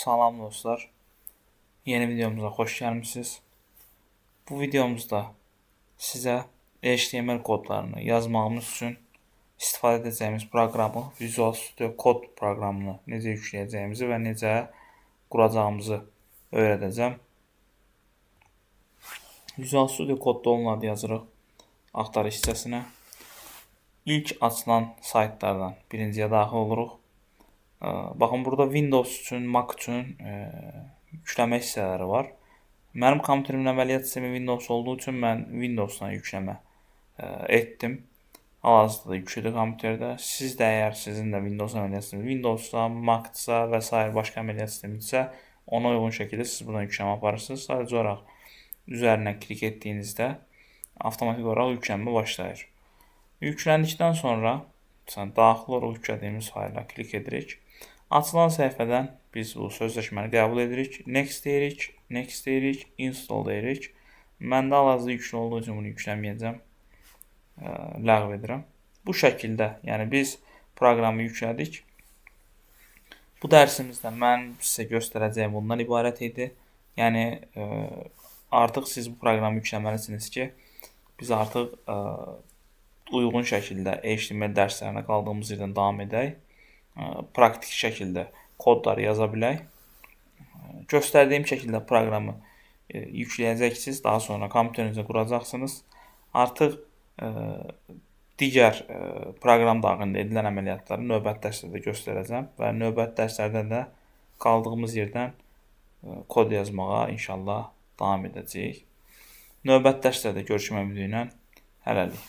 Salam dostlar. Yeni videomuza hoş gəlmisiniz. Bu videomuzda sizə HTML kodlarını yazmağımız üçün istifadə edəcəyimiz proqramı, Visual Studio Code proqramını necə yükləyəcəyimizi və necə quracağımızı öyrədəcəm. Visual Studio Code'da olan adı yazırıq axtarış hissəsinə. İlk açılan saytlardan birinciyə daxil oluruq. Baxın, burada Windows üçün, Mac üçün yükləmə hissələri var. Mənim kompüterimin əməliyyat sistemi Windows olduğu üçün mən Windowsdan yükləmə etdim. Hal-hazırda yüklüdür kompüterdə. Siz də əgər sizin də Windows əməliyyat sistemi Windowsda, Mac-dsa və s. başqa əməliyyat sistemidirsə, ona uyğun şəkildə siz buradan yükləmə aparırsınız. Sadəcə olaraq üzərinə klik etdiyinizdə avtomatik olaraq yüklənmə başlayır. Yükləndikdən sonra daxil olaraq yüklədiyimiz fayla klik edirik. Açılan səhifədən biz bu sözləşməni qəbul edirik. Next deyirik, next deyirik, install deyirik. Məndə hal-hazırda yüklü olduğu üçün bunu yükləməyəcəm. Ləğv edirəm. Bu şəkildə, yəni biz proqramı yüklədik. Bu dərsimizdə mən sizə göstərəcəyim bundan ibarət idi. Yəni artıq siz bu proqramı yükləməlisiniz ki, biz artıq uyğun şəkildə HTML dərslərinə qaldığımız yerdən davam edək. Praktik şəkildə kodları yaza bilək. Göstərdiyim şəkildə proqramı yükləyəcəksiniz. Daha sonra kompüterinizə quracaqsınız. Artıq digər proqram daxilində edilən əməliyyatları növbəti dərslərdə göstərəcəm və növbəti dərslərdə də qaldığımız yerdən kod yazmağa inşallah davam edəcəyik. Növbəti dərslərdə görüşmək ümidi ilə hələlik.